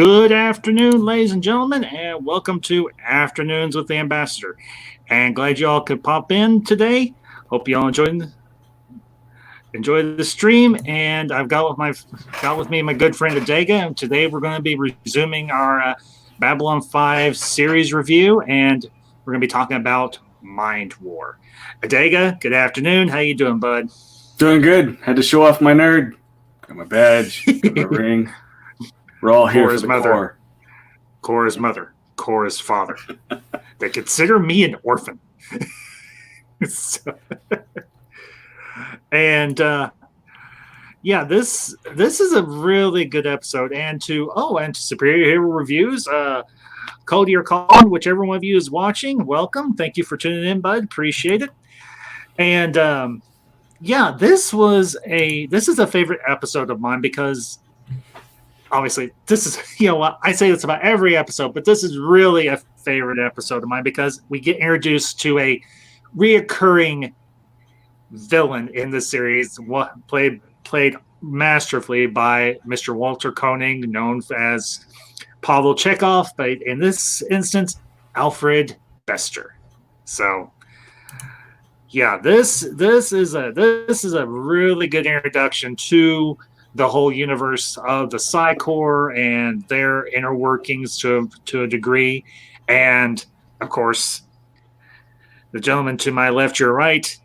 Good afternoon, ladies and gentlemen, and welcome to Afternoons with the Ambassador. And glad you all could pop in today. Hope you all enjoy the stream. And I've got with me my good friend Adega. And today we're going to be resuming our Babylon 5 series review, and we're going to be talking about Mind War. Adega, good afternoon. How you doing, bud? Doing good. Had to show off my nerd. Got my badge, got my ring. We're all here for the core. Cora's mother. Cora's father. They consider me an orphan. This is a really good episode. And to Superior Hero Reviews, Cody or Colin, whichever one of you is watching, welcome. Thank you for tuning in, bud. Appreciate it. And this is a favorite episode of mine because obviously this is, I say this about every episode, but this is really a favorite episode of mine because we get introduced to a reoccurring villain in the series, played masterfully by Mr. Walter Koenig, known as Pavel Chekhov, but in this instance, Alfred Bester. So this is a really good introduction to the whole universe of the Psi Corps and their inner workings to a degree. And of course, the gentleman to my left, your right,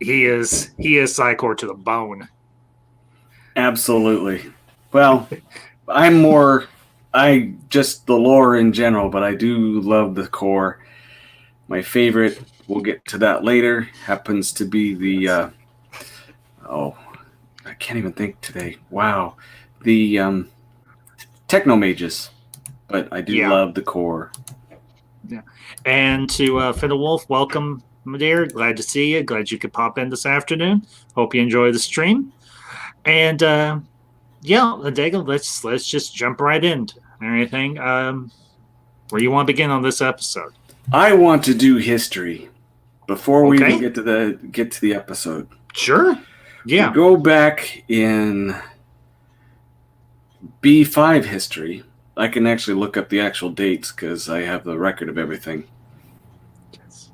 he is Psi Corps to the bone. Absolutely. Well, I just the lore in general, but I do love the Corps. My favorite, we'll get to that later, happens to be the I can't even think today. Wow. The Techno Mages. But I do love the Corps. Yeah. And to Fiddle Wolf, welcome, my dear. Glad to see you. Glad you could pop in this afternoon. Hope you enjoy the stream. And Adega, let's just jump right into everything. Where you want to begin on this episode? I want to do history before we even get to the episode. Sure. Yeah. We go back in B5 history. I can actually look up the actual dates because I have the record of everything. Yes.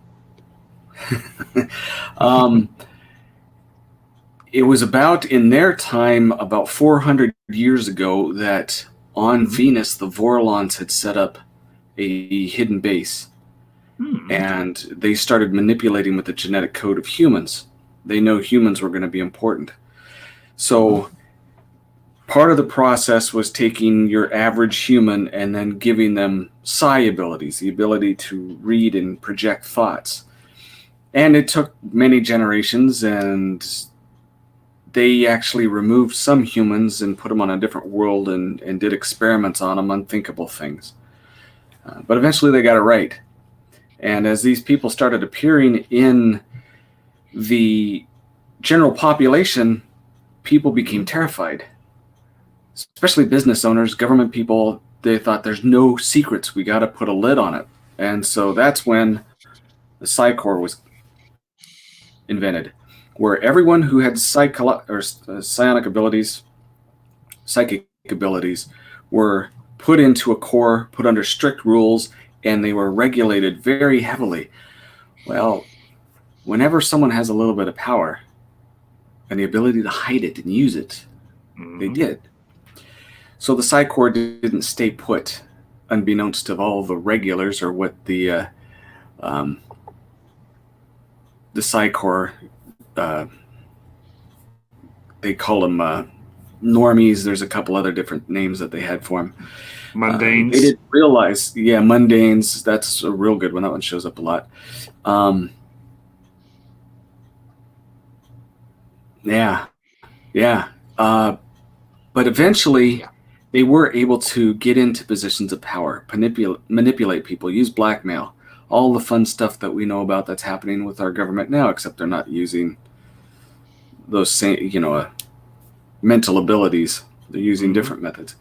It was about, in their time, about 400 years ago, that on Venus, the Vorlons had set up a hidden base. And they started manipulating with the genetic code of humans. They know humans were going to be important. So part of the process was taking your average human and then giving them psi abilities, the ability to read and project thoughts. And it took many generations, and they actually removed some humans and put them on a different world and did experiments on them, unthinkable things. But eventually they got it right. And as these people started appearing in the general population, people became terrified, especially business owners, government people. They thought there's no secrets. We got to put a lid on it. And so that's when the Psi Corps was invented, where everyone who had psionic abilities, psychic abilities, were put into a corps, put under strict rules, and they were regulated very heavily. Well, whenever someone has a little bit of power and the ability to hide it and use it, they did. So the Psi Corps didn't stay put, unbeknownst to all the regulars, or what the Psi Corps, they call them normies. There's a couple other different names that they had for them. Mundanes. They didn't realize, mundanes. That's a real good one. That one shows up a lot. But eventually, they were able to get into positions of power, manipulate people, use blackmail, all the fun stuff that we know about that's happening with our government now, except they're not using those same, mental abilities. They're using different methods.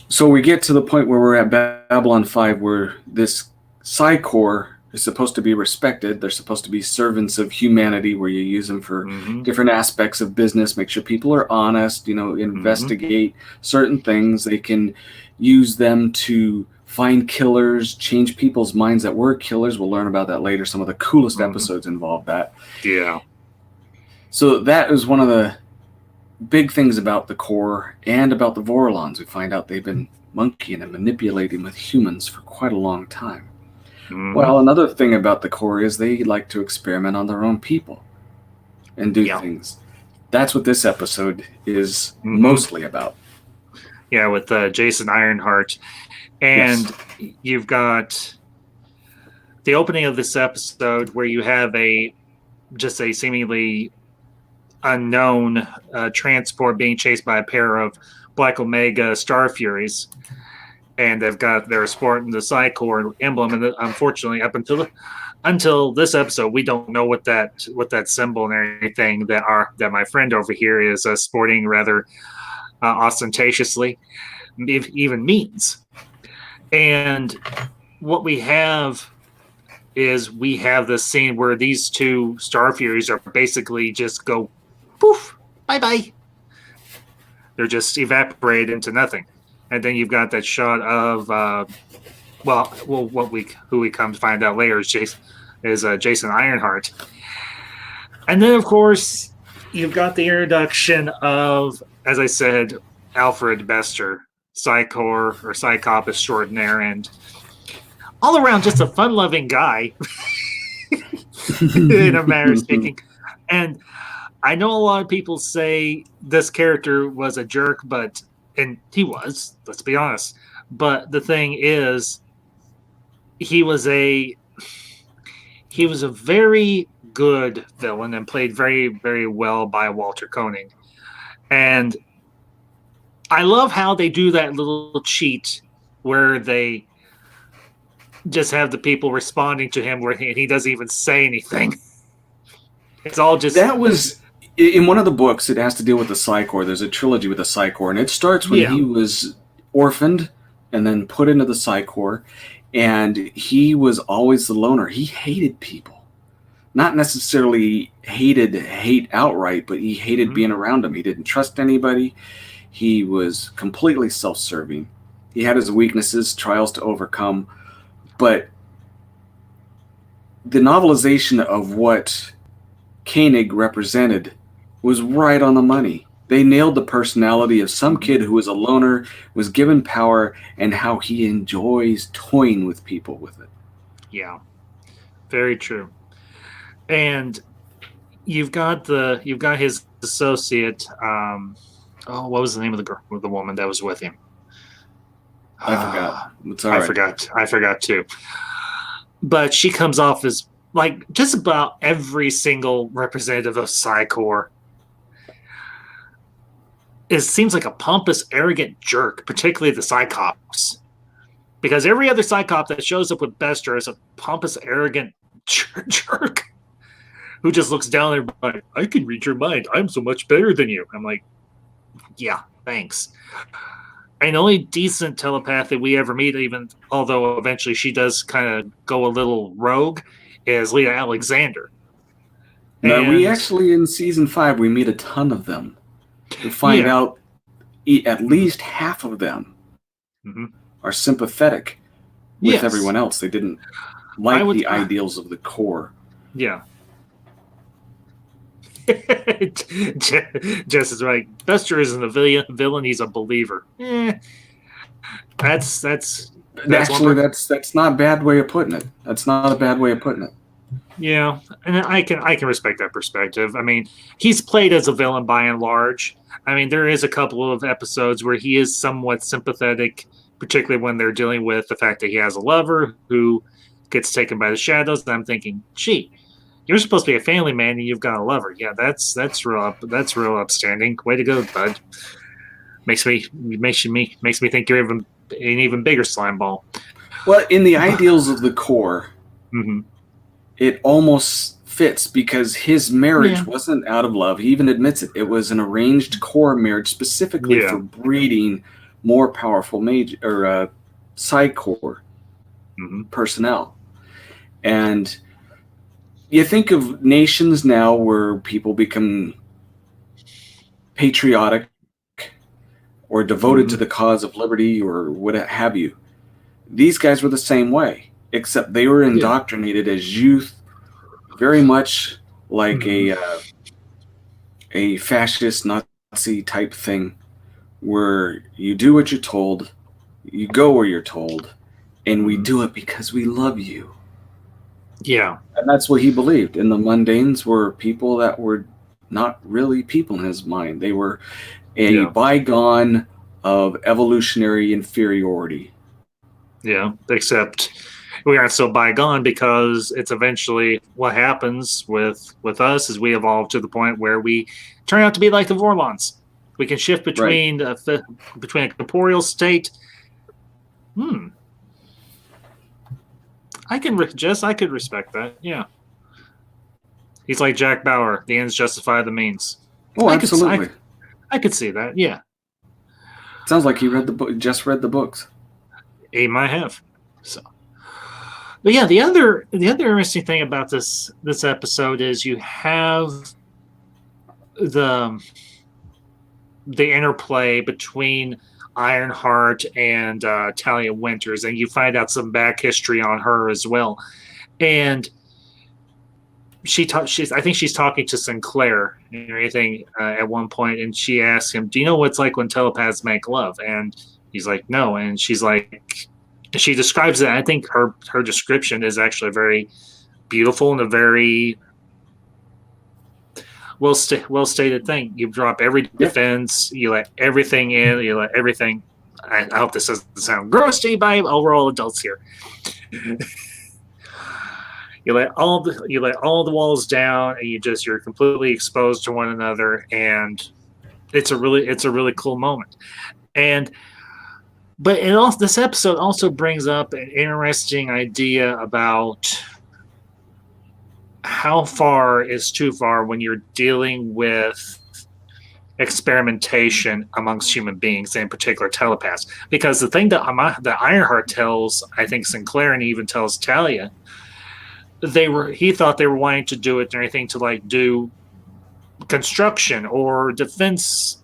So we get to the point where we're at Babylon 5, where this Psi Corps They're supposed to be respected. They're supposed to be servants of humanity, where you use them for different aspects of business, make sure people are honest, investigate certain things. They can use them to find killers, change people's minds that were killers. We'll learn about that later. Some of the coolest episodes involve that. Yeah. So that is one of the big things about the Corps and about the Vorlons. We find out they've been monkeying and manipulating with humans for quite a long time. Well, another thing about the Corps is they like to experiment on their own people and do things. That's what this episode is mostly about. Yeah, with Jason Ironheart. And you've got the opening of this episode where you have just a seemingly unknown transport being chased by a pair of Black Omega Star Furies. And they're sporting the Psy-Corps emblem, and unfortunately, up until this episode, we don't know what that symbol and everything that my friend over here is sporting rather ostentatiously even means. And what we have is this scene where these two Star Furies are basically just go poof, bye bye. They're just evaporated into nothing. And then you've got that shot of, who we come to find out later is Jason Ironheart. And then, of course, you've got the introduction of, as I said, Alfred Bester, Psy-Corps or Psy-Cop extraordinaire, and all around just a fun-loving guy, in a manner of speaking. And I know a lot of people say this character was a jerk, and he was, let's be honest. But the thing is, he was a very good villain and played very, very well by Walter Koenig. And I love how they do that little cheat where they just have the people responding to him where he doesn't even say anything. It's all just... That was... In one of the books, it has to deal with the Psy-Corps. There's a trilogy with the Psy-Corps, and it starts when he was orphaned and then put into the Psy-Corps, and he was always the loner. He hated people. Not necessarily hate outright, but he hated being around them. He didn't trust anybody. He was completely self-serving. He had his weaknesses, trials to overcome, but the novelization of what Koenig represented was right on the money. They nailed the personality of some kid who was a loner, was given power, and how he enjoys toying with people with it. Yeah, very true. And you've got his associate. What was the name of the woman that was with him? I forgot. It's all right. I forgot too. But she comes off as like just about every single representative of Psy-Corps. It seems like a pompous, arrogant jerk, particularly the Psychops. Because every other Psychop that shows up with Bester is a pompous, arrogant jerk who just looks down there like, I can read your mind. I'm so much better than you. I'm like, yeah, thanks. And the only decent telepath that we ever meet, even although eventually she does kind of go a little rogue, is Leah Alexander. No, we actually, in season 5, we meet a ton of them. We find out at least half of them are sympathetic with everyone else. They didn't like the ideals of the Corps. Yeah. Jess is right. Bester isn't a villain. He's a believer. That's actually that's not a bad way of putting it. That's not a bad way of putting it. Yeah, and I can respect that perspective. I mean, he's played as a villain by and large. I mean, there is a couple of episodes where he is somewhat sympathetic, particularly when they're dealing with the fact that he has a lover who gets taken by the shadows. And I'm thinking, gee, you're supposed to be a family man and you've got a lover. Yeah, that's real upstanding. Way to go, bud. Makes me think you're an even bigger slime ball. Well, in the ideals of the Corps, it almost fits because his marriage wasn't out of love. He even admits it. It was an arranged Corps marriage specifically for breeding more powerful Psy-Corps personnel. And you think of nations now where people become patriotic or devoted to the cause of liberty or what have you. These guys were the same way, except they were indoctrinated as youth, very much like a fascist Nazi type thing, where you do what you're told, you go where you're told, and we do it because we love you. Yeah. And that's what he believed. And the mundanes were people that were not really people in his mind. They were a bygone of evolutionary inferiority. Yeah, except we aren't so bygone because it's eventually what happens with us is we evolve to the point where we turn out to be like the Vorlons. We can shift between between a corporeal state. I could respect that. Yeah, he's like Jack Bauer. The ends justify the means. Oh, absolutely. I could see that. Yeah. Sounds like he read the book. Just read the books. He might have. So, but yeah, the other interesting thing about this episode is you have the interplay between Ironheart and Talia Winters, and you find out some back history on her as well. And I think she's talking to Sinclair or anything at one point, and she asks him, "Do you know what it's like when telepaths make love?" And he's like, "No." And she's like, she describes it. I think her description is actually very beautiful and a very well stated thing. You drop every defense, you let everything in, you let everything. I hope this doesn't sound gross to anybody. We're all adults here. You let all the walls down, and you're completely exposed to one another, and it's a really cool moment. But this episode also brings up an interesting idea about how far is too far when you're dealing with experimentation amongst human beings, in particular telepaths. Because the thing that Ironheart tells, I think Sinclair, and even tells Talia, he thought they were wanting to do it or anything to like do construction or defensive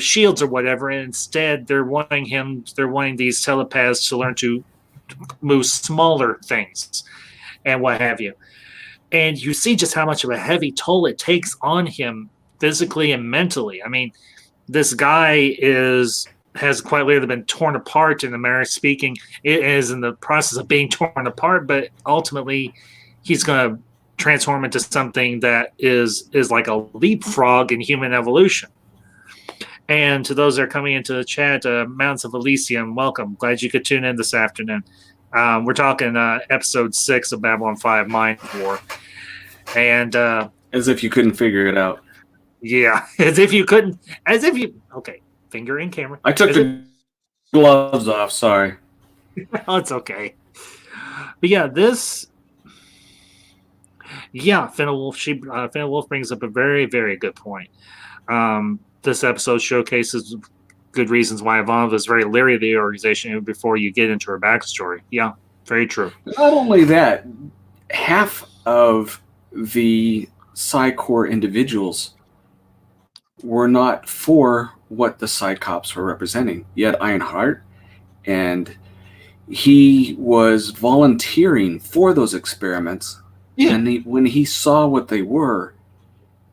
shields or whatever, and instead they're wanting these telepaths to learn to move smaller things and what have you. And you see just how much of a heavy toll it takes on him physically and mentally. I mean, this guy has quite literally been torn apart, in the manner of speaking. It is in the process of being torn apart, but ultimately he's going to transform into something that is like a leapfrog in human evolution. And to those that are coming into the chat, Mountains of Elysium, welcome. Glad you could tune in this afternoon. We're talking episode 6 of Babylon 5, Mind War. And as if you couldn't figure it out. Yeah, okay, finger in camera. I took the gloves off, sorry. Oh, it's okay. But yeah, Fenna Wolf brings up a very, very good point. This episode showcases good reasons why Ivanova is very leery of the organization before you get into her backstory. Yeah, very true. Not only that, half of the Psi-Corps individuals were not for what the Psi-Cops were representing. You had Ironheart, and he was volunteering for those experiments. Yeah. And when he saw what they were,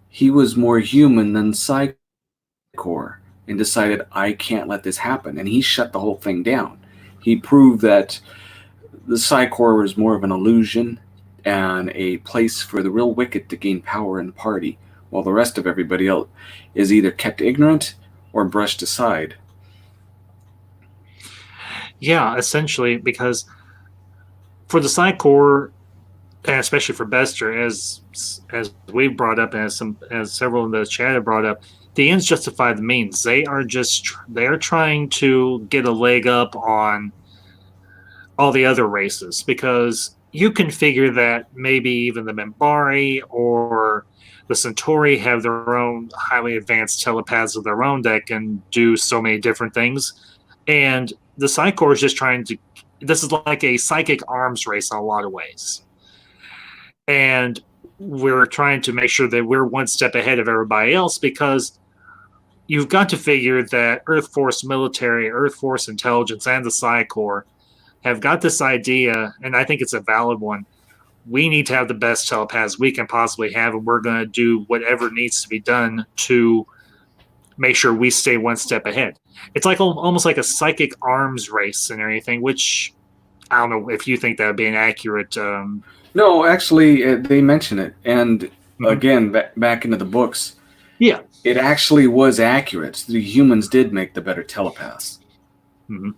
he was more human than Psi-Corps and decided, I can't let this happen. And he shut the whole thing down. He proved that the Psi-Corps was more of an illusion and a place for the real wicked to gain power in the party, while the rest of everybody else is either kept ignorant or brushed aside. Yeah, essentially, because for the Psi-Corps, and especially for Bester, as we've brought up, as several in the chat have brought up, the ends justify the means. They are trying to get a leg up on all the other races, because you can figure that maybe even the Minbari or the Centauri have their own highly advanced telepaths of their own that can do so many different things, and the Psi-Corps is just trying to this is like a psychic arms race in a lot of ways. And we're trying to make sure that we're one step ahead of everybody else, because you've got to figure that Earth Force military, Earth Force intelligence, and the Psi Corps have got this idea, and I think it's a valid one. We need to have the best telepaths we can possibly have, and we're going to do whatever needs to be done to make sure we stay one step ahead. It's like almost like a psychic arms race and everything, which I don't know if you think that would be an accurate. No, actually, they mention it, and again, back into the books. Yeah, it actually was accurate. The humans did make the better telepaths. Mm-hmm.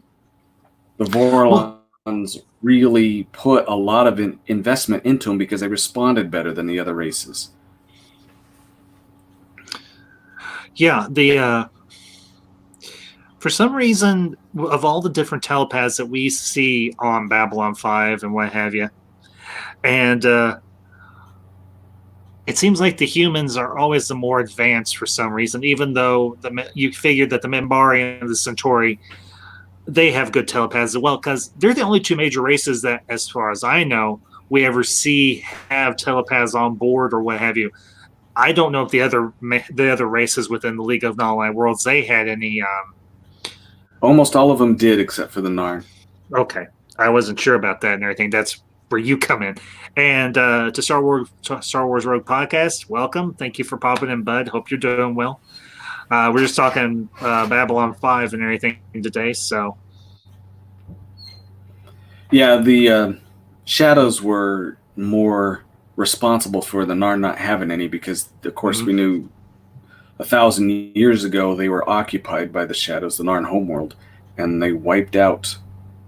The Vorlons really put a lot of investment into them because they responded better than the other races. Yeah, for some reason, of all the different telepaths that we see on Babylon 5 and what have you, and it seems like the humans are always the more advanced for some reason, even though you figured that the Minbari and the Centauri, they have good telepaths as well, because they're the only two major races that, as far as I know, we ever see have telepaths on board or what have you. I don't know if the other races within the League of Non-Aligned Worlds, they had any. Almost all of them did, except for the Narn. Okay, I wasn't sure about that and everything. That's where you come in. And to Star Wars Rogue Podcast, welcome. Thank you for popping in, bud. Hope you're doing well. We're just talking Babylon 5 and everything today, so. Yeah, the Shadows were more responsible for the Narn not having any because, of course, we knew 1,000 years ago they were occupied by the Shadows, the Narn homeworld, and they wiped out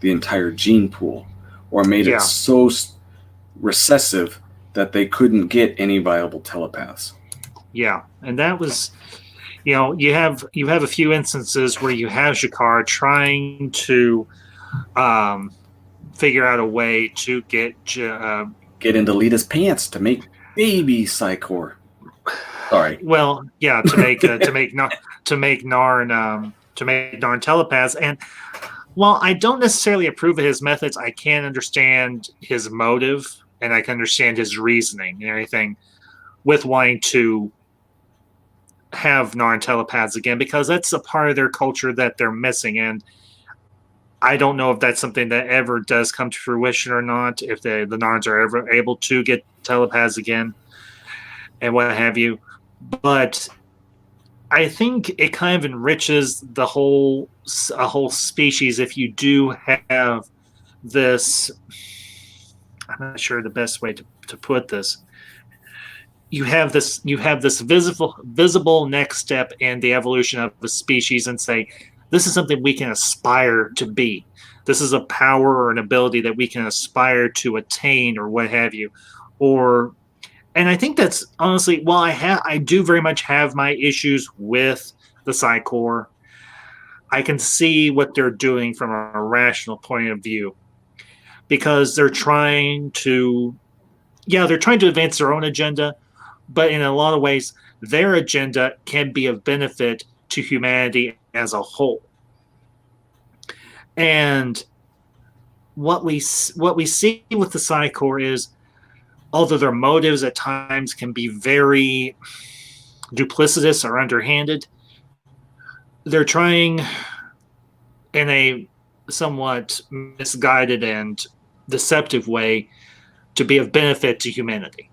the entire gene pool, or made it so recessive that they couldn't get any viable telepaths. Yeah, and that was, you have a few instances where you have Jakar trying to figure out a way to get into Lita's pants to make baby Psi Corps. Sorry. Well, yeah, to make Narn telepaths. And while I don't necessarily approve of his methods, I can understand his motive and I can understand his reasoning and everything with wanting to have Narn telepaths again, because that's a part of their culture that they're missing. And I don't know if that's something that ever does come to fruition or not, if the Narns are ever able to get telepaths again and what have you. But I think it kind of enriches a whole species if you do have this. I'm not sure the best way to put this. You have this visible next step in the evolution of the species, and say, this is something we can aspire to be. This is a power or an ability that we can aspire to attain, or what have you. And I think that's honestly, while I do very much have my issues with the Psi Corps, I can see what they're doing from a rational point of view, because they're trying to advance their own agenda, but in a lot of ways, their agenda can be of benefit to humanity as a whole. And what we see with the Psi Corps is, although their motives at times can be very duplicitous or underhanded, they're trying in a somewhat misguided and deceptive way to be of benefit to humanity.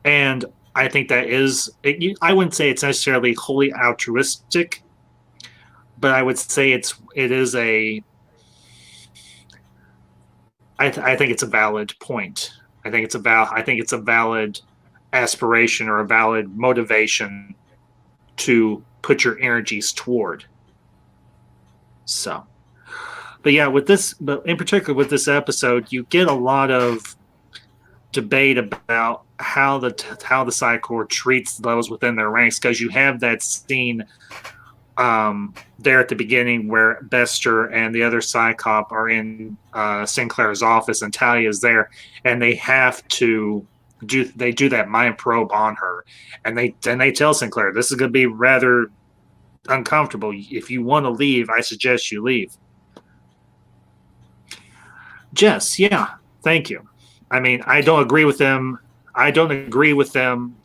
And I think that I wouldn't say it's necessarily wholly altruistic, but I would say I think it's a valid point. I think it's a valid aspiration or a valid motivation to put your energies toward. So, but yeah, but in particular with this episode, you get a lot of debate about how the Psi Corps treats those within their ranks, because you have that scene there at the beginning where Bester and the other Psycop are in Sinclair's office, and Talia's there, and they have to do that mind probe on her, and they tell Sinclair, this is going to be rather uncomfortable. If you want to leave, I suggest you leave. Jess, yeah, thank you. I mean, I don't agree with them. I don't agree with them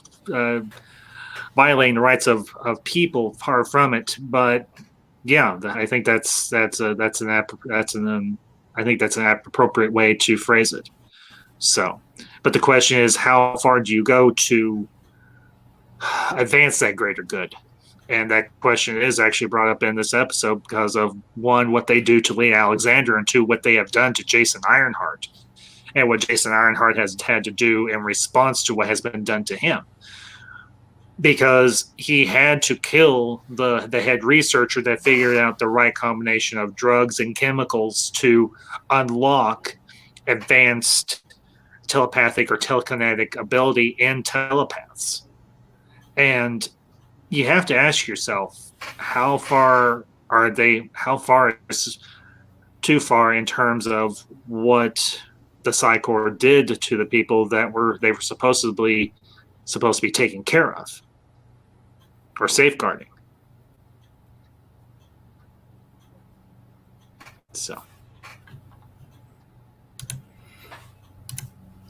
violating the rights of people. Far from it. But yeah, I think that's an I think that's an appropriate way to phrase it. So, but the question is, how far do you go to advance that greater good? And that question is actually brought up in this episode because of, one, what they do to Lee Alexander, and two, what they have done to Jason Ironheart, and what Jason Ironheart has had to do in response to what has been done to him. Because he had to kill the head researcher that figured out the right combination of drugs and chemicals to unlock advanced telepathic or telekinetic ability in telepaths. And you have to ask yourself, how far is too far in terms of what the Psychor did to the people that they were supposed to be taking care of or safeguarding. So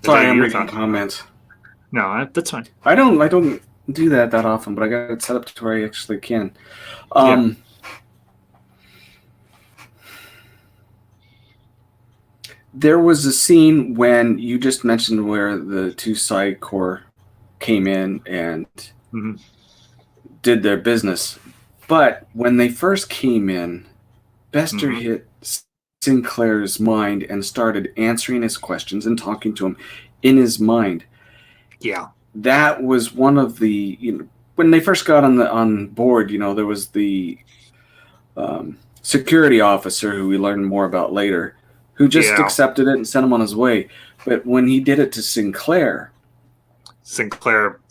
sorry, I'm reading comments. No, that's fine. I don't do that often, but I got it set up to where I actually can. There was a scene when you just mentioned where the two Psychor came in and did their business. But when they first came in, Bester hit Sinclair's mind and started answering his questions and talking to him in his mind. Yeah. That was one of the, when they first got on board, there was the security officer who we learned more about later, who just accepted it and sent him on his way. But when he did it to Sinclair,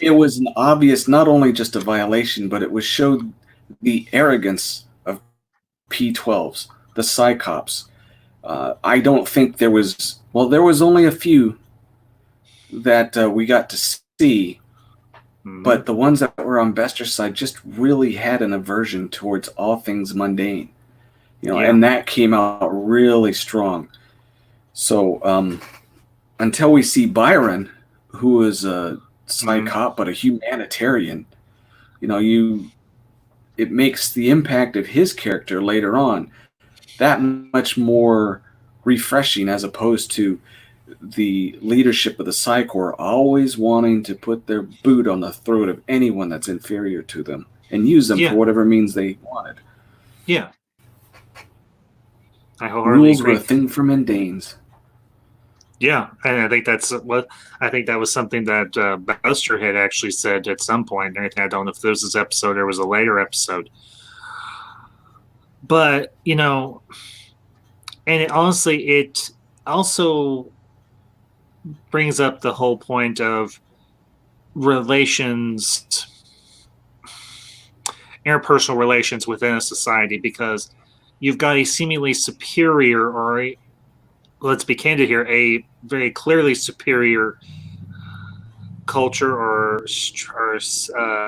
it was an obvious, not only just a violation, but it showed the arrogance of P12s, the Psychops. I don't think there was only a few that we got to see, but the ones that were on Bester's side just really had an aversion towards all things mundane, and that came out really strong. So until we see Byron, who is a Psychop but a humanitarian, it makes the impact of his character later on that much more refreshing, as opposed to the leadership of the Psychor always wanting to put their boot on the throat of anyone that's inferior to them and use them for whatever means they wanted. Yeah. Rules were a thing for mundanes. Yeah, and I think that was something that Bester had actually said at some point. I don't know if this was this episode or was a later episode. But, and it also brings up the whole point of relations, interpersonal relations within a society, because you've got a seemingly superior, or let's be candid here, a very clearly superior culture or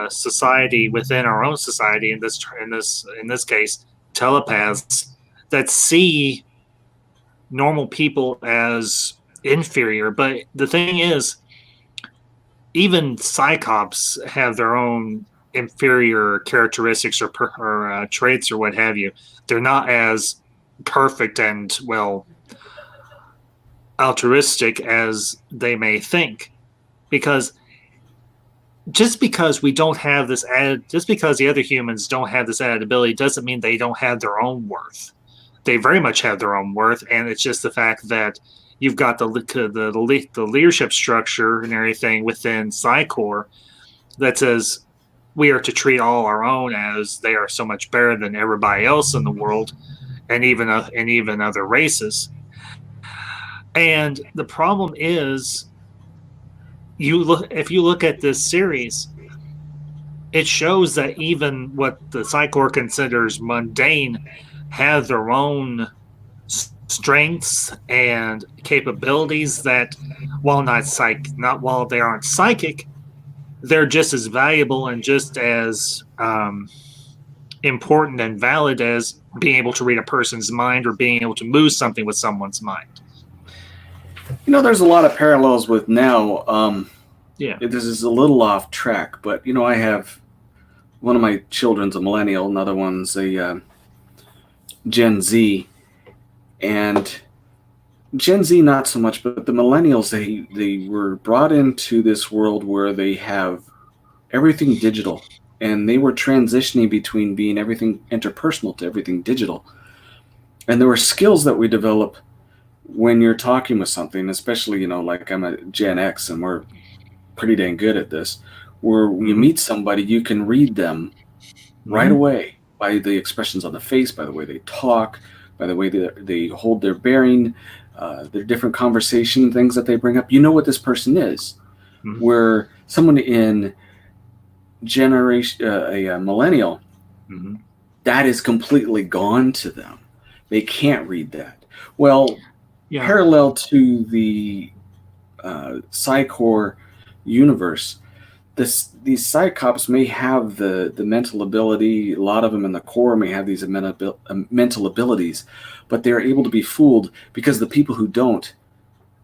society within our own society. In this case, telepaths that see normal people as inferior. But the thing is, even Psychops have their own inferior characteristics or traits or what have you. They're not as perfect and altruistic as they may think, because just because we don't have this just because the other humans don't have this added ability doesn't mean they don't have their own worth. They very much have their own worth, and it's just the fact that you've got the leadership structure and everything within Psychor that says we are to treat all our own as they are so much better than everybody else in the world, and even other races. And the problem is, if you look at this series, it shows that even what the Psychor considers mundane have their own strengths and capabilities that, while they aren't psychic, they're just as valuable and just as important and valid as being able to read a person's mind or being able to move something with someone's mind. There's a lot of parallels with now. Yeah. This is a little off track, but I have one of my children's a millennial, another one's a Gen Z, and Gen Z not so much, but the millennials they were brought into this world where they have everything digital, and they were transitioning between being everything interpersonal to everything digital. And there were skills that we develop when you're talking with something, especially like I'm a Gen X, and we're pretty dang good at this. Where you meet somebody, you can read them right away by the expressions on the face, by the way they talk, by the way they hold their bearing, their different conversation things that they bring up. You know what this person is. Where someone in generation, a millennial, that is completely gone to them. They can't read that. Well, parallel to the Psychor universe, these psychops may have the mental ability. A lot of them in the core may have these mental abilities, but they're able to be fooled because the people who don't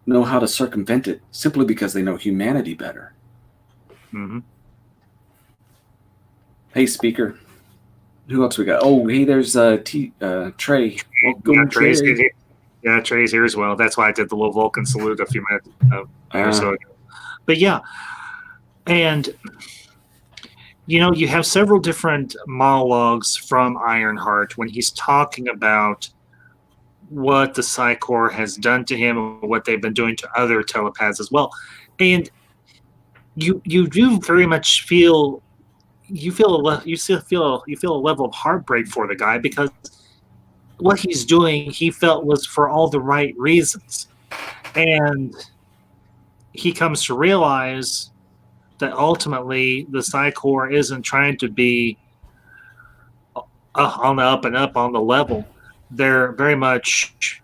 know how to circumvent it simply because they know humanity better. Hey, speaker. Who else we got? Oh, hey, there's Trey. Welcome, Trey. Yeah, Trey's here as well. That's why I did the little Vulcan salute a few minutes or so ago. But yeah, and you have several different monologues from Ironheart when he's talking about what the Psychor has done to him and what they've been doing to other telepaths as well. And you do very much feel a level of heartbreak for the guy, because what he's doing, he felt was for all the right reasons. And he comes to realize that ultimately the Psychor isn't trying to be on the up and up on the level. They're very much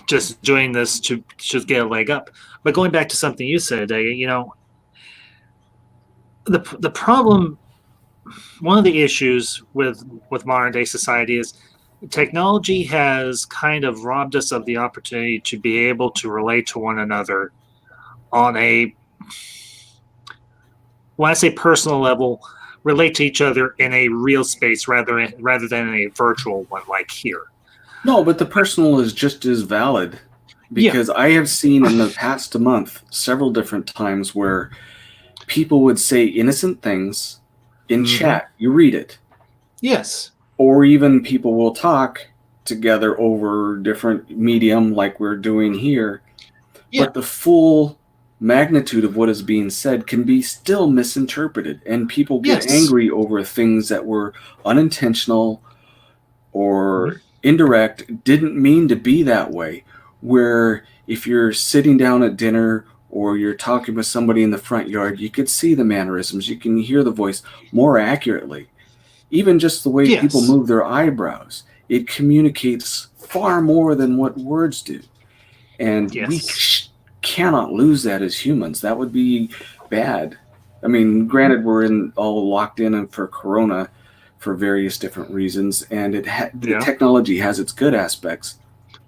just doing this to just get a leg up. But going back to something you said, the problem, one of the issues with modern day society is technology has kind of robbed us of the opportunity to be able to relate to one another on a, when I say personal level, relate to each other in a real space rather than in a virtual one like here. No, but the personal is just as valid, because I have seen in the past month several different times where people would say innocent things in chat. You read it. Yes. Or even people will talk together over different medium like we're doing here. Yeah. But the full magnitude of what is being said can be still misinterpreted, and people get angry over things that were unintentional or indirect, didn't mean to be that way. Where if you're sitting down at dinner or you're talking with somebody in the front yard, you could see the mannerisms, you can hear the voice more accurately. Even just the way people move their eyebrows, it communicates far more than what words do. And we cannot lose that as humans. That would be bad. I mean, granted, we're all locked in and for Corona for various different reasons, and the technology has its good aspects,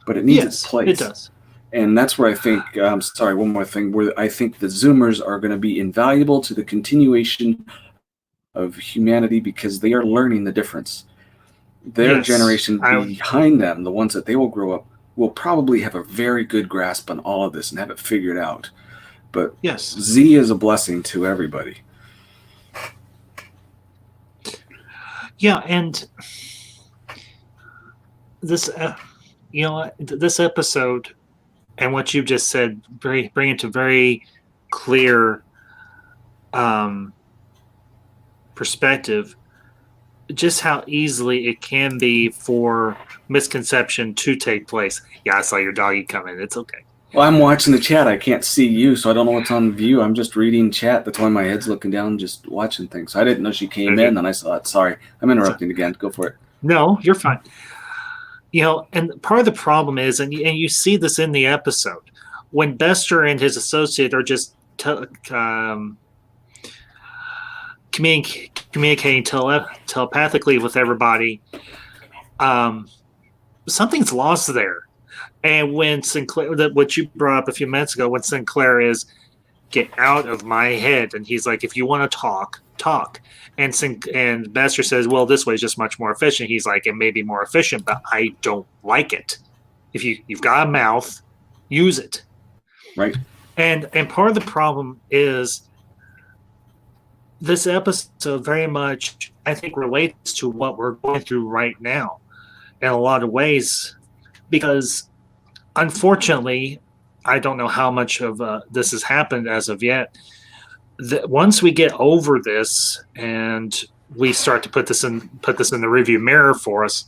but it needs its place. It does. And that's where I think, one more thing, where I think the Zoomers are going to be invaluable to the continuation of humanity, because they are learning the difference. Their generation behind them, the ones that they will grow up, will probably have a very good grasp on all of this and have it figured out. But Z is a blessing to everybody. Yeah, and this, this episode and what you've just said bring into very clear perspective just how easily it can be for misconception to take place. Yeah, I saw your doggy come in. It's okay. Well, I'm watching the chat. I can't see you, so I don't know what's on view. I'm just reading chat. That's why my head's looking down, just watching things. So I didn't know she came in, and I saw it. Sorry. I'm interrupting again. Go for it. No, you're fine. And part of the problem is, and you see this in the episode, when Bester and his associate are just communicating telepathically with everybody, something's lost there. And when Sinclair, what you brought up a few minutes ago, when Sinclair is, get out of my head, and he's like, if you want to talk, talk. And Bester says, well, this way is just much more efficient. He's like, it may be more efficient, but I don't like it. If you've got a mouth, use it. Right. And part of the problem is this episode very much, I think, relates to what we're going through right now in a lot of ways, because unfortunately, I don't know how much of this has happened as of yet. Once we get over this and we start to put this in the review mirror for us,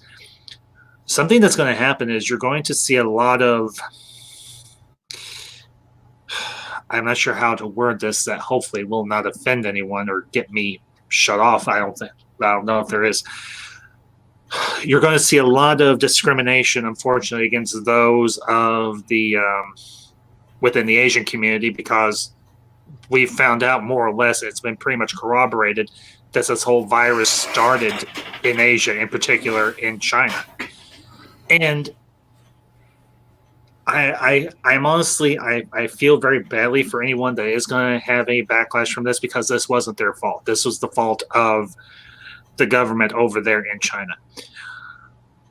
something that's going to happen is you're going to see a lot of, I'm not sure how to word this that hopefully will not offend anyone or get me shut off. I don't know if there is. You're going to see a lot of discrimination, unfortunately, against those of the within the Asian community, because we've found out more or less, it's been pretty much corroborated that this whole virus started in Asia, in particular in China. And I'm honestly, I feel very badly for anyone that is going to have a backlash from this, because this wasn't their fault. This was the fault of the government over there in China.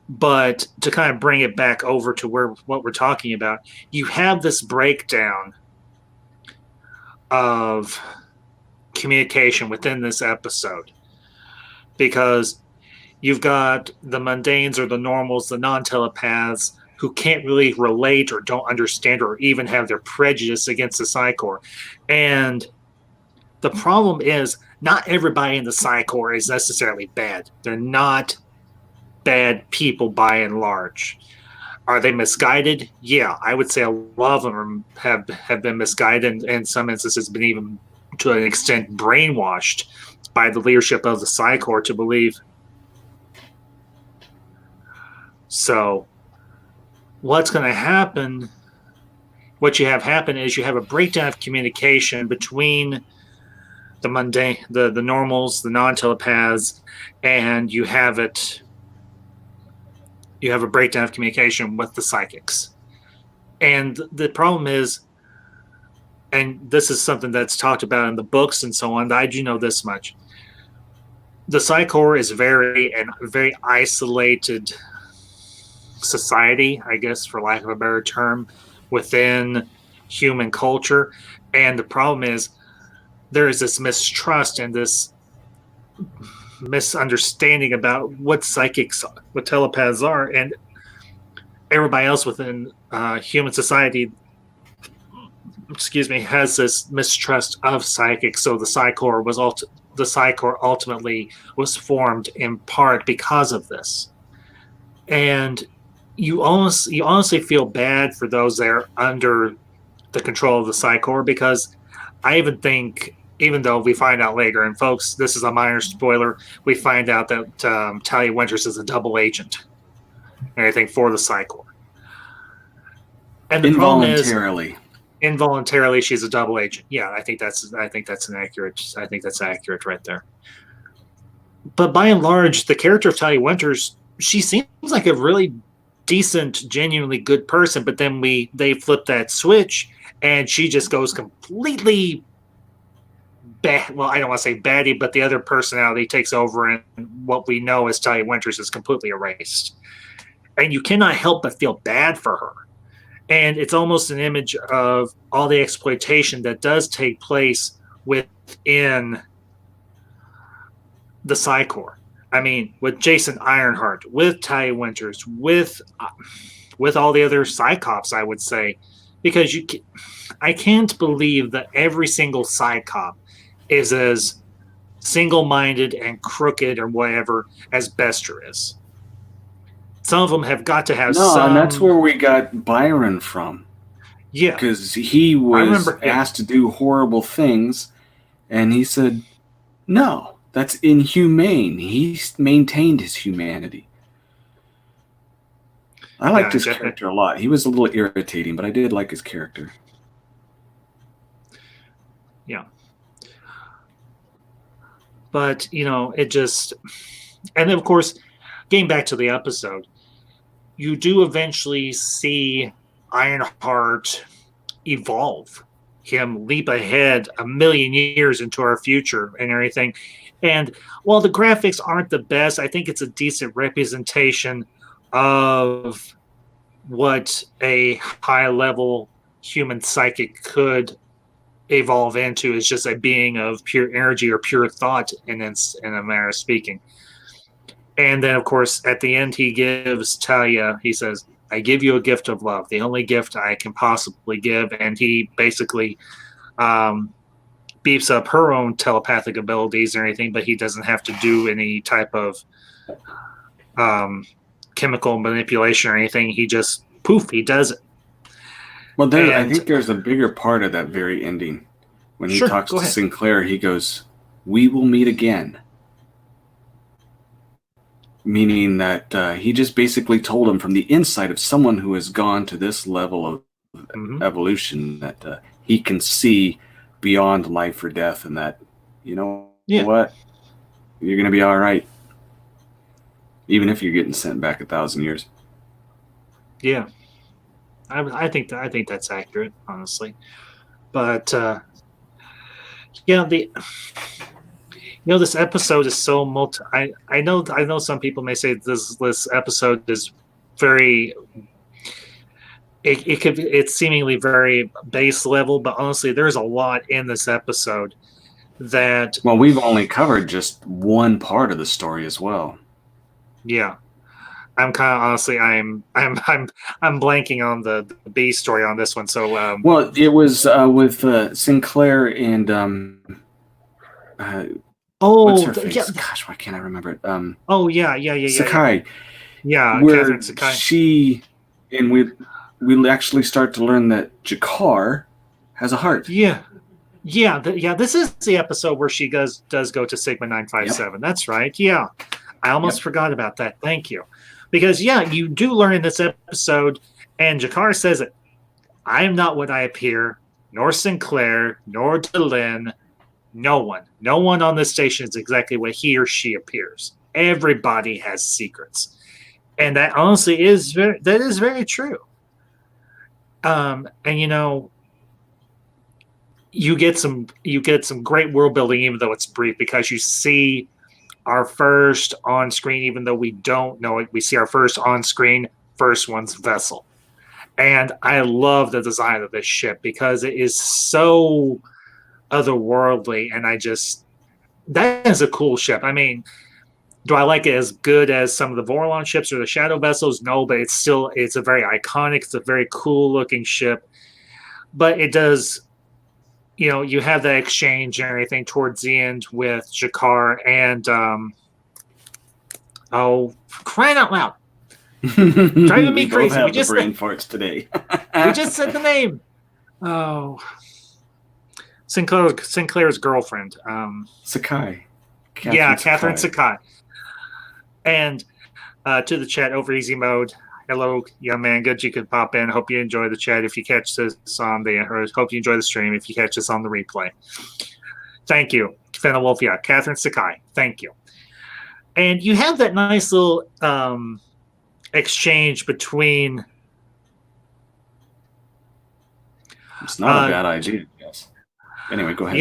But to kind of bring it back over to what we're talking about, you have this breakdown of communication within this episode, because you've got the mundanes or the normals, the non-telepaths, who can't really relate or don't understand or even have their prejudice against the Psi Corps. And the problem is, not everybody in the Psi Corps is necessarily bad. They're not bad people by and large. Are they misguided? Yeah, I would say a lot of them have been misguided, and in some instances been even to an extent brainwashed by the leadership of the Psi Corps to believe. So what's going to happen, what you have happen is you have a breakdown of communication between the mundane, the normals, the non-telepaths, and you have a breakdown of communication with the psychics. And the problem is, and this is something that's talked about in the books and so on, I do know this much. The Psi Corps is a very isolated society, I guess, for lack of a better term, within human culture. And the problem is, there is this mistrust and this misunderstanding about what psychics, what telepaths are, and everybody else within human society, has this mistrust of psychics. So the Psi Corps ultimately was formed in part because of this. And you honestly feel bad for those that are under the control of the Psi Corps, because I even think, even though we find out later, and folks, this is a minor spoiler, we find out that Talia Winters is a double agent and everything for the Psi Corps. And the problem is, involuntarily, she's a double agent. Yeah, I think that's accurate right there. But by and large, the character of Talia Winters, she seems like a really decent, genuinely good person, but then they flip that switch and she just goes completely bad. Well, I don't want to say baddie, but the other personality takes over, and what we know as Talia Winters is completely erased. And you cannot help but feel bad for her. And it's almost an image of all the exploitation that does take place within the Psi Corps. I mean, with Jason Ironheart, with Talia Winters, with all the other Psychops, I would say, because I can't believe that every single Psychop is as single-minded and crooked or whatever as Bester is. Some of them have got to have and that's where we got Byron from. Yeah. Because he was asked to do horrible things, and he said, no, that's inhumane. He maintained his humanity. I liked his character a lot. He was a little irritating, but I did like his character. Yeah. But, it just... And then, of course, getting back to the episode, you do eventually see Ironheart evolve, him leap ahead a million years into our future and everything. And while the graphics aren't the best, I think it's a decent representation of what a high level human psychic could evolve into, is just a being of pure energy or pure thought in a manner of speaking. And then, of course, at the end, he gives Talia, he says, I give you a gift of love, the only gift I can possibly give. And he basically beefs up her own telepathic abilities or anything, but he doesn't have to do any type of chemical manipulation or anything. He just, poof, he does it. Well, I think there's a bigger part of that very ending. When he talks to Sinclair, he goes, we will meet again. Meaning that he just basically told him from the inside of someone who has gone to this level of evolution that he can see beyond life or death, and that, what? You're going to be all right. Even if you're getting sent back 1,000 years. Yeah. I think that's accurate, honestly. But this episode is so multi. I know some people may say this episode is very. It's seemingly very base level, but honestly, there's a lot in this episode that. Well, we've only covered just one part of the story as well. Yeah. I'm kind of honestly, I'm blanking on the B story on this one. So, well, it was with Sinclair and what's her face? Yeah. Gosh, why can't I remember it? Sakai. Yeah, where Catherine Sakai. She and we actually start to learn that Jakar has a heart. Yeah. This is the episode where she does go to Sigma 957. Yep. That's right. Yeah, I almost forgot about that. Thank you. Because, you do learn in this episode, and Jakar says it, I am not what I appear, nor Sinclair, nor Delenn, no one. No one on this station is exactly what he or she appears. Everybody has secrets. And that honestly is very true. And, you get some great world building, even though it's brief, because you see our first on-screen, even though we don't know it, we see our first on-screen, first one's vessel. And I love the design of this ship because it is so otherworldly, and that is a cool ship. I mean, do I like it as good as some of the Vorlon ships or the Shadow vessels? No, but it's a very iconic, it's a very cool-looking ship. But it does... you have that exchange and everything towards the end with Jakar and, crying out loud. Driving me crazy. We just brain farts today. We just said the name. Oh. Sinclair's girlfriend. Sakai. Catherine Sakai. And to the chat over easy mode. Hello, young man. Good you could pop in. Hope you enjoy the chat if you catch this on or hope you enjoy the stream if you catch this on the replay. Thank you. Fennel Wolf, Catherine Sakai. Thank you. And you have that nice little exchange between... It's not a bad idea, yes. Anyway, go ahead.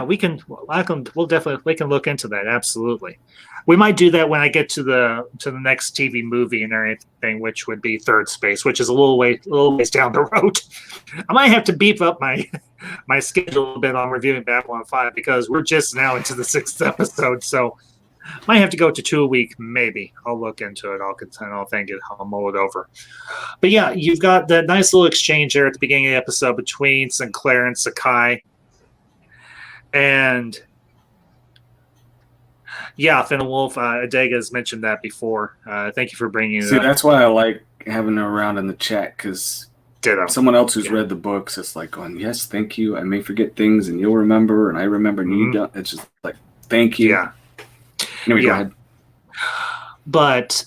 We can look into that, absolutely. We might do that when I get to the next TV movie and everything, which would be Third Space, which is a little ways down the road. I might have to beef up my schedule a bit on reviewing Babylon 5 because we're just now into the 6th episode, so might have to go to 2 a week, maybe. I'll look into it. I'll mull it over. But you've got that nice little exchange there at the beginning of the episode between Sinclair and Sakai. And Fennel Wolf, Adega has mentioned that before. Thank you for bringing it up. See, that's why I like having her around in the chat, because someone else who's read the books, it's like going, yes, thank you. I may forget things, and you'll remember, and I remember, and you don't. It's just like, thank you. Yeah. Anyway, go ahead. But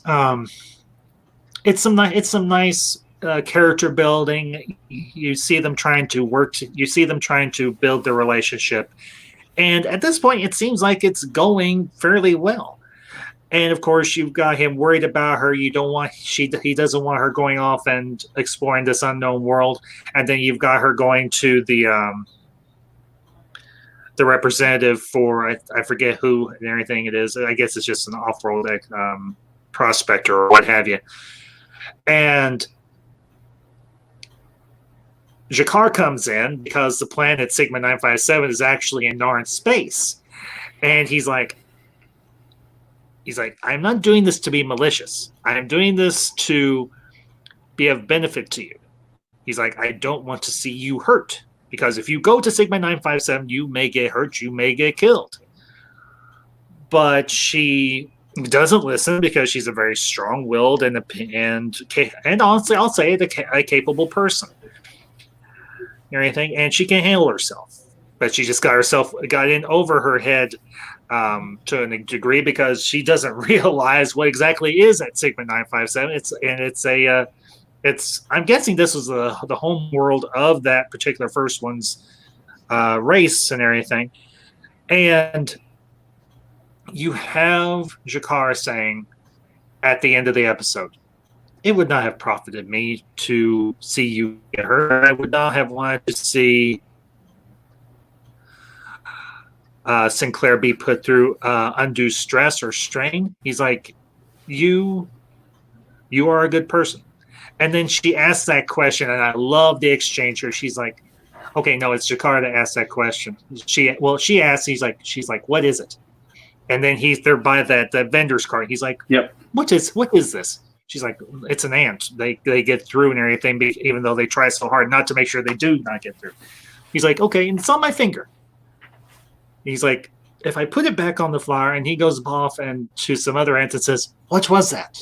it's some nice character building. You see them trying to build their relationship. And at this point, it seems like it's going fairly well. And of course, you've got him worried about her. He doesn't want her going off and exploring this unknown world. And then you've got her going to the representative for I forget who and everything it is. I guess it's just an off-world prospector or what have you. And Jakar comes in because the planet Sigma 957 is actually in Narn space, and he's like, I'm not doing this to be malicious. I'm doing this to be of benefit to you. He's like, I don't want to see you hurt, because if you go to Sigma 957, you may get hurt, you may get killed. But she doesn't listen because she's a very strong-willed and honestly, I'll say a capable person. Everything, and she can handle herself, but she just got in over her head to a degree because she doesn't realize what exactly is at Sigma 957. I'm guessing this was the home world of that particular first one's race and everything. And you have Jakar saying at the end of the episode, it would not have profited me to see you get hurt. I would not have wanted to see Sinclair be put through undue stress or strain. He's like, you are a good person. And then she asks that question, and I love the exchange here. She's like, okay, no, it's Jakar that asked that question. She asks, she's like, what is it? And then they're by that vendor's cart. He's like, yep. What is this? She's like, it's an ant. They get through and everything, even though they try so hard not to make sure they do not get through. He's like, okay, and it's on my finger. He's like, if I put it back on the flower, and he goes off and to some other ant and says, what was that?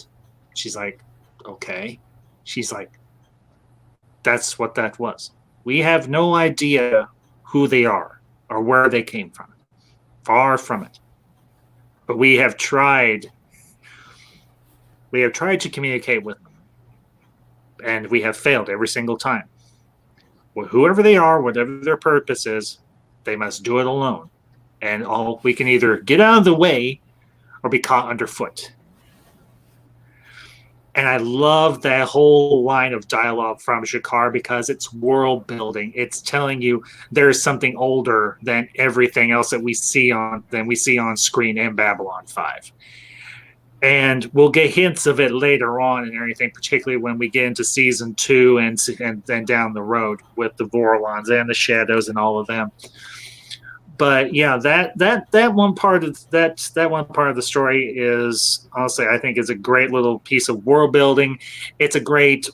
She's like, okay. She's like, that's what that was. We have no idea who they are or where they came from. Far from it. But we have tried to communicate with them, and we have failed every single time. Well, whoever they are, whatever their purpose is, they must do it alone. And we can either get out of the way or be caught underfoot. And I love that whole line of dialogue from Jakar because it's world building. It's telling you there's something older than everything else that we see on screen in Babylon 5. And we'll get hints of it later on and everything, particularly when we get into season 2 and then down the road with the Vorlons and the Shadows and all of them. But yeah, that one part of the story is honestly, I think, is a great little piece of world building. It's a great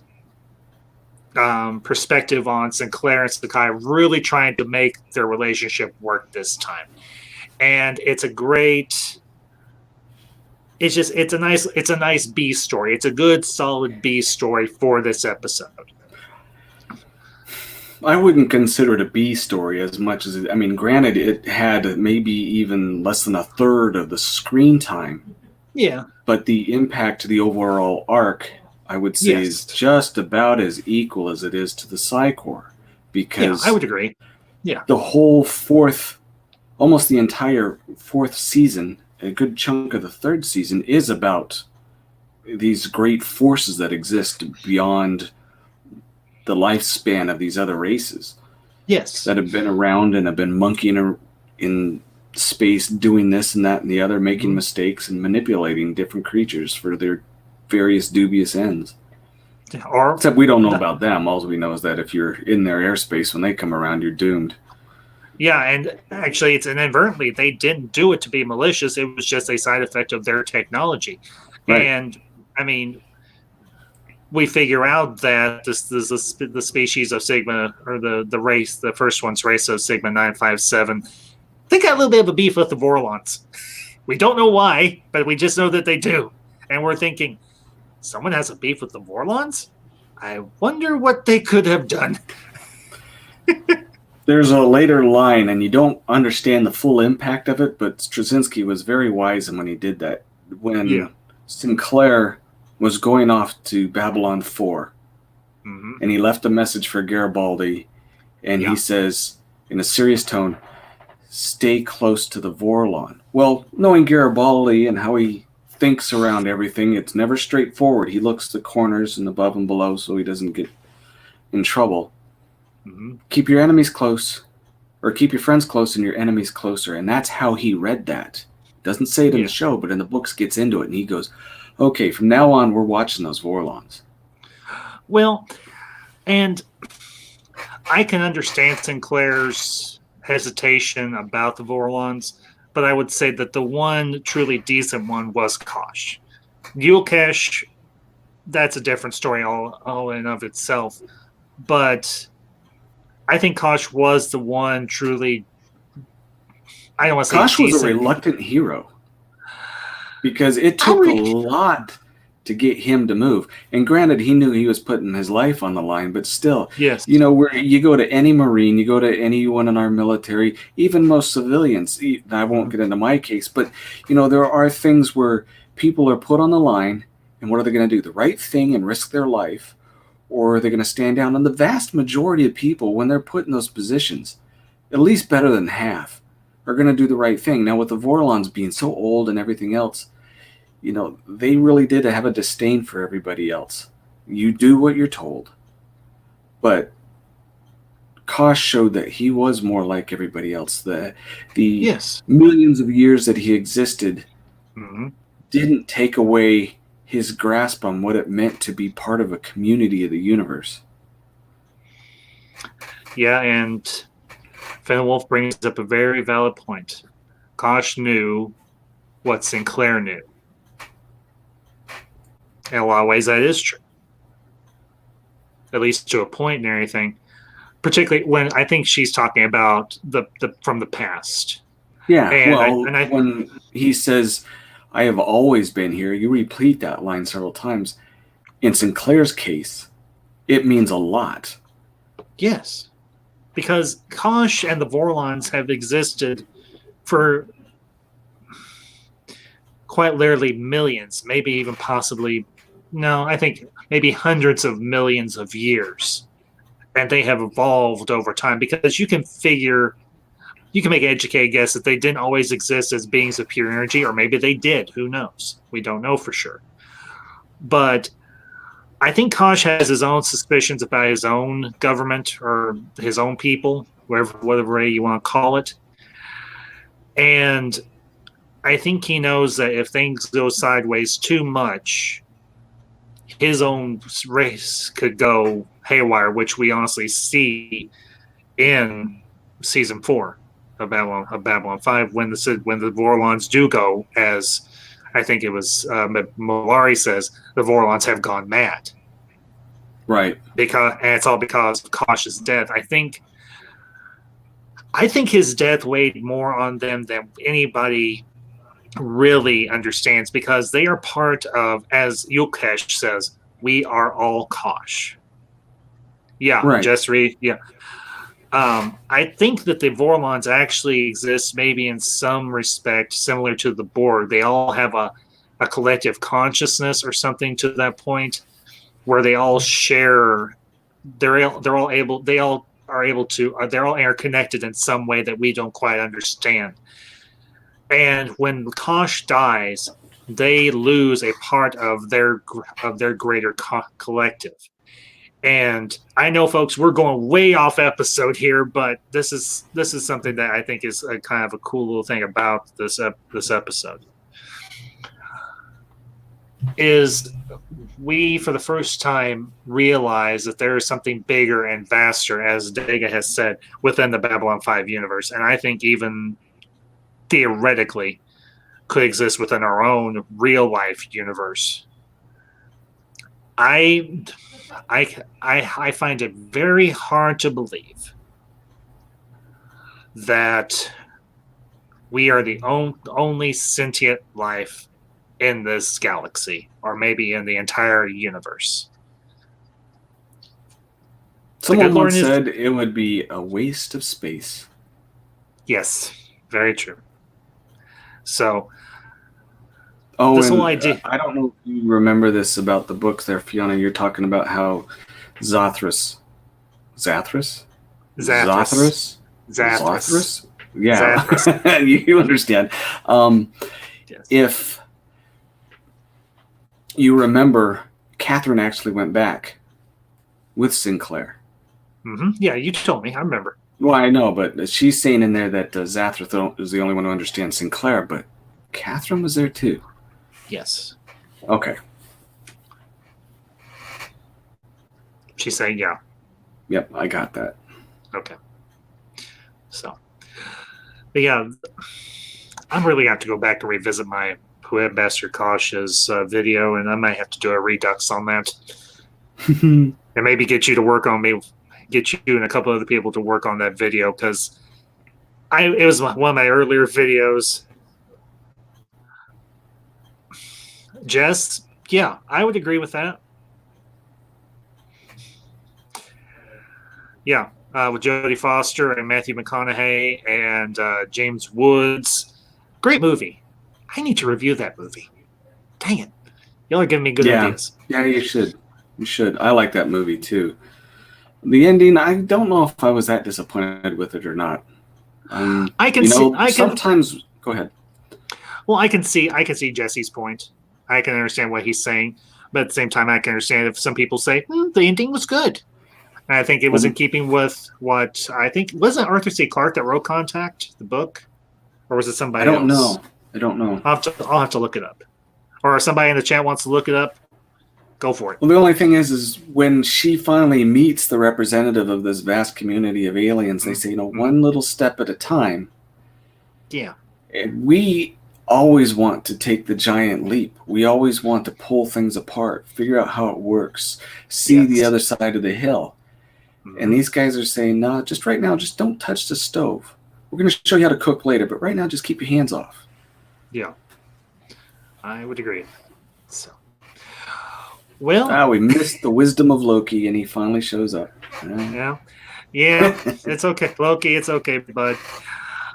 perspective on Sinclair and Sakai really trying to make their relationship work this time, and it's a nice B story. It's a good, solid B story for this episode. I wouldn't consider it a B story as much as granted, it had maybe even less than a third of the screen time. Yeah. But the impact to the overall arc, I would say, is just about as equal as it is to the Psy-Corps. Because I would agree. Yeah. The whole almost the entire fourth season, a good chunk of the third season, is about these great forces that exist beyond the lifespan of these other races. Yes. That have been around and have been monkeying in space, doing this and that and the other, making mistakes and manipulating different creatures for their various dubious ends. Except we don't know about them. All we know is that if you're in their airspace, when they come around, you're doomed. Yeah, and actually, it's inadvertently. They didn't do it to be malicious. It was just a side effect of their technology. Right. And, we figure out that the species of Sigma, or the race, the first one's race of Sigma 957, they got a little bit of a beef with the Vorlons. We don't know why, but we just know that they do. And we're thinking, someone has a beef with the Vorlons? I wonder what they could have done. There's a later line, and you don't understand the full impact of it, but Straczynski was very wise when he did that. When Sinclair was going off to Babylon 4, and he left a message for Garibaldi, and he says, in a serious tone, stay close to the Vorlon. Well, knowing Garibaldi and how he thinks around everything. It's never straightforward. He looks to corners and above and below so he doesn't get in trouble. Mm-hmm. Keep your enemies close, or keep your friends close and your enemies closer. And that's how he read that. Doesn't say it in the show, but in the books gets into it. And he goes, okay, from now on, we're watching those Vorlons. Well, and I can understand Sinclair's hesitation about the Vorlons, but I would say that the one truly decent one was Kosh. Yulkesh, that's a different story all in of itself. But I think Kosh was the one truly, I don't want to say Kosh decent. Was a reluctant hero because it took a lot to get him to move. And granted, he knew he was putting his life on the line, but still, yes. You know, where you go to any Marine, you go to anyone in our military, even most civilians, I won't get into my case, but, you know, there are things where people are put on the line, and what are they going to do? The right thing and risk their life, or are they going to stand down? And the vast majority of people, when they're put in those positions, at least better than half, are going to do the right thing. Now, with the Vorlons being so old and everything else, you know, they really did have a disdain for everybody else. You do what you're told. But Kosh showed that he was more like everybody else. The millions of years that he existed didn't take away his grasp on what it meant to be part of a community of the universe. Yeah, and Fenwolf brings up a very valid point. Kosh knew what Sinclair knew. In a lot of ways, that is true. At least to a point and everything. Particularly when I think she's talking about the from the past. Yeah, and when he says, I have always been here, you repeat that line several times. In Sinclair's case, it means a lot. Yes. Because Kosh and the Vorlons have existed for quite literally millions, maybe even possibly, no, I think maybe hundreds of millions of years. And they have evolved over time because you can make an educated guess that they didn't always exist as beings of pure energy, or maybe they did. Who knows? We don't know for sure. But I think Kosh has his own suspicions about his own government or his own people, whatever way you want to call it. And I think he knows that if things go sideways too much, his own race could go haywire, which we honestly see in season 4 of Babylon 5 when the Vorlons do go, as I think it was Malari says, the Vorlons have gone mad. Right. And it's all because of Kosh's death. I think his death weighed more on them than anybody really understands, because they are part of, as Yulkesh says, we are all Kosh. Yeah, right. Just read. Yeah. I think that the Vorlons actually exist maybe in some respect similar to the Borg. They all have a collective consciousness or something to that point where they all share. They're all interconnected in some way that we don't quite understand. And when Kosh dies, they lose a part of their greater collective. And I know, folks, we're going way off episode here, but this is something that I think is a kind of a cool little thing about this episode. Is we, for the first time, realize that there is something bigger and vaster, as Dega has said, within the Babylon 5 universe. And I think even theoretically could exist within our own real life universe. I find it very hard to believe that we are the only sentient life in this galaxy, or maybe in the entire universe. Someone once said it would be a waste of space. Yes, very true. So, this whole idea. I don't know if you remember this about the books there, Fiona. You're talking about how Zathras. Yeah, Zathras. You understand. Yes. If you remember Catherine actually went back with Sinclair. Mm-hmm. Yeah, you told me. I remember. Well, I know, but she's saying in there that Zathra is the only one who understands Sinclair, but Catherine was there too. Yes. Okay. She's saying, yeah. Yep, I got that. Okay. So, but yeah, I'm really going to have to go back and revisit my Alfred Bester cautious video, and I might have to do a redux on that. And maybe get you to work on me, get you and a couple other people to work on that video, because it was one of my earlier videos. Jess, yeah, I would agree with that. Yeah, with Jodie Foster and Matthew McConaughey and James Woods. Great movie. I need to review that movie. Dang it. Y'all are giving me good ideas. Yeah, you should. You should. I like that movie too. The ending, I don't know if I was that disappointed with it or not. I can see. Sometimes. Go ahead. Well, I can see Jesse's point. I can understand what he's saying, but at the same time, I can understand if some people say the ending was good. And I think it was in keeping with what I think wasn't Arthur C. Clarke that wrote Contact, the book, or was it somebody else? I don't know. I'll have to look it up. Or if somebody in the chat wants to look it up, go for it. Well, the only thing is when she finally meets the representative of this vast community of aliens, they say, one little step at a time. Yeah. And we always want to take the giant leap. We always want to pull things apart, figure out how it works, see the other side of the hill. Mm-hmm. And these guys are saying, no, just right now, just don't touch the stove. We're going to show you how to cook later, but right now, just keep your hands off. Yeah. I would agree. So, well, we missed the wisdom of Loki, and he finally shows up. Yeah, it's okay, Loki. It's okay, bud.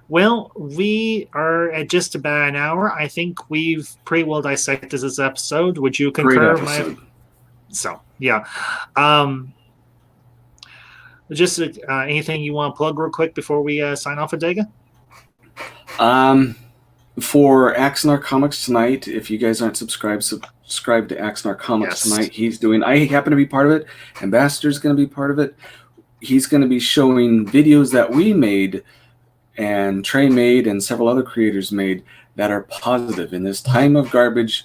Well, we are at just about an hour. I think we've pretty well dissected this episode. Would you concur? Great episode. So, yeah. Just anything you want to plug real quick before we sign off, Adega? For Axonar Comics Tonight, if you guys aren't subscribed to Axonar Comics Tonight, he's doing, I happen to be part of it, Ambassador's going to be part of it. He's going to be showing videos that we made and Trey made and several other creators made that are positive. In this time of garbage,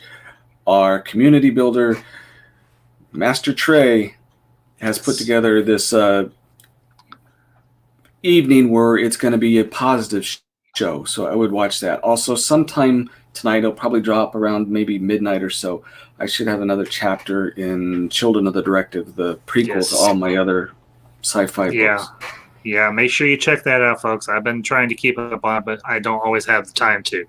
our community builder, Master Trey, has put together this evening where it's going to be a positive show. So I would watch that. Also, sometime tonight, it'll probably drop around maybe midnight or so. I should have another chapter in Children of the Directive, the prequel to all my other sci-fi books. Yeah, make sure you check that out, folks. I've been trying to keep up on it, but I don't always have the time to.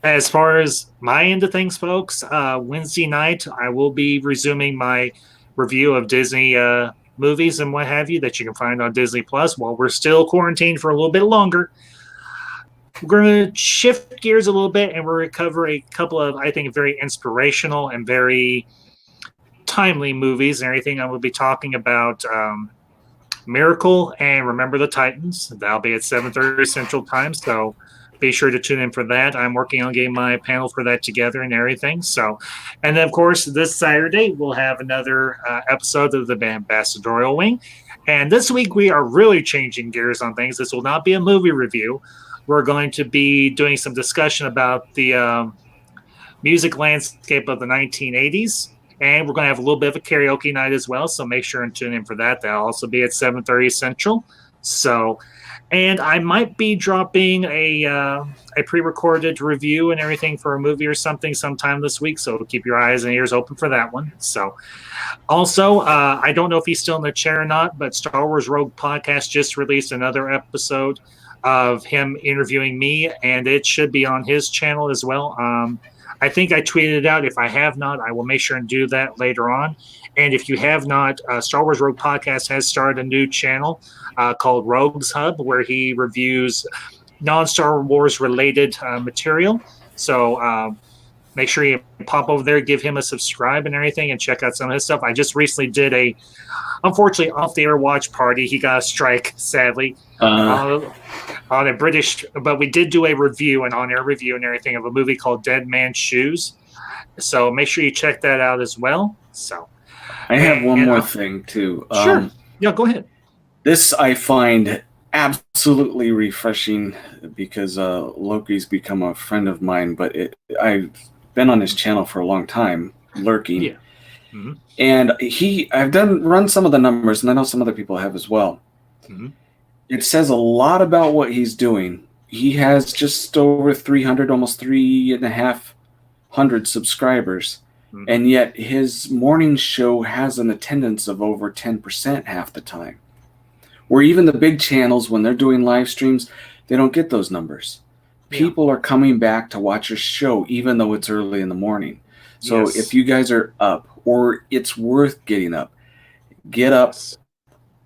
As far as my end of things, folks, Wednesday night, I will be resuming my review of Disney movies and what have you that you can find on Disney Plus while we're still quarantined for a little bit longer. We're going to shift gears a little bit and we'll recover a couple of, I think, very inspirational and very timely movies and everything. I will be talking about Miracle and Remember the Titans. That'll be at 7:30 Central Time, so be sure to tune in for that. I'm working on getting my panel for that together and everything. So, and then, of course, this Saturday, we'll have another episode of the Ambassadorial Wing. And this week, we are really changing gears on things. This will not be a movie review. We're going to be doing some discussion about the music landscape of the 1980s. And we're going to have a little bit of a karaoke night as well. So make sure and tune in for that. That'll also be at 7:30 Central. So, and I might be dropping a pre-recorded review and everything for a movie or something sometime this week. So keep your eyes and ears open for that one. So also, I don't know if he's still in the chair or not, but Star Wars Rogue Podcast just released another episode of him interviewing me, and it should be on his channel as well. I think I tweeted it out. If I have not, I will make sure and do that later on. And if you have not, Star Wars Rogue Podcast has started a new channel called Rogue's Hub, where he reviews non-Star Wars related material. So make sure you pop over there, give him a subscribe and everything, and check out some of his stuff. I just recently did unfortunately, off-the-air watch party. He got a strike, sadly, on a British, but we did do a review, an on-air review and everything of a movie called Dead Man's Shoes. So make sure you check that out as well. So I have one more thing too. Sure. Yeah, go ahead. This I find absolutely refreshing because Loki's become a friend of mine, but I've been on his channel for a long time, lurking. Yeah. Mm-hmm. And I've run some of the numbers, and I know some other people have as well. Mm-hmm. It says a lot about what he's doing. He has just over 300, almost 3,500 subscribers. Mm-hmm. And yet his morning show has an attendance of over 10% half the time. Where even the big channels, when they're doing live streams, they don't get those numbers. Yeah. People are coming back to watch your show, even though it's early in the morning. So yes. If you guys are up, or it's worth getting up, get up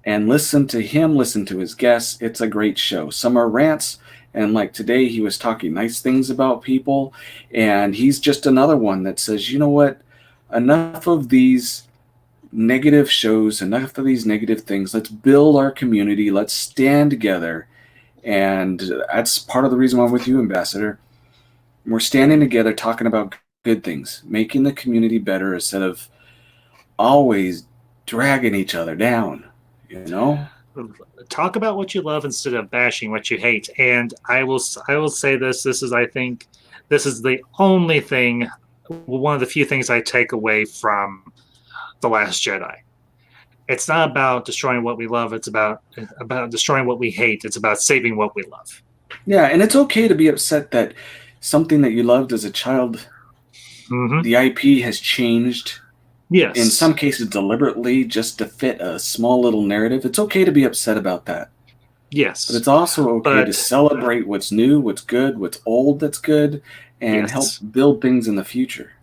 and listen to him, listen to his guests. It's a great show. Some are rants, and like today, he was talking nice things about people, and he's just another one that says, you know what, enough of these negative shows, enough of these negative things. Let's build our community. Let's stand together. And that's part of the reason why I'm with you, Ambassador. We're standing together talking about good things, making the community better instead of always dragging each other down, you know? Talk about what you love instead of bashing what you hate. And I will say this. I think this is the only thing, one of the few things I take away from The Last Jedi. It's not about destroying what we love. It's about destroying what we hate. It's about saving what we love. Yeah, and it's okay to be upset that something that you loved as a child, mm-hmm. the IP has changed. Yes. In some cases deliberately just to fit a small little narrative. It's okay to be upset about that. Yes. But it's also okay to celebrate what's new, what's good, what's old that's good, and help build things in the future.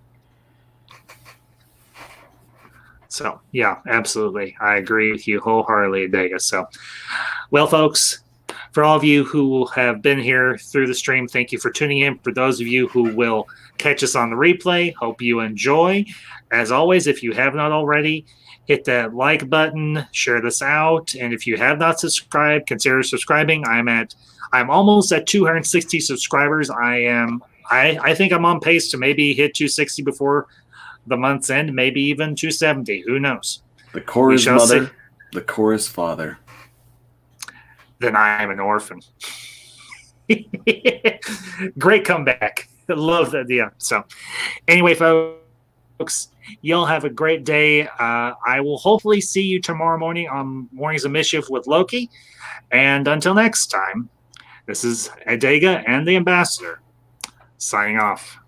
So, yeah, absolutely. I agree with you wholeheartedly, Dega. So, well, folks, for all of you who have been here through the stream, thank you for tuning in. For those of you who will catch us on the replay, hope you enjoy. As always, if you have not already, hit that like button, share this out, and if you have not subscribed, consider subscribing. I'm almost at 260 subscribers. I think I'm on pace to maybe hit 260 before the month's end, maybe even 270. Who knows? The core is mother, the core is father. Then I am an orphan. Great comeback. Love that. Yeah. So anyway, folks, y'all have a great day. I will hopefully see you tomorrow morning on Mornings of Mischief with Loki. And until next time, this is Adega and the Ambassador signing off.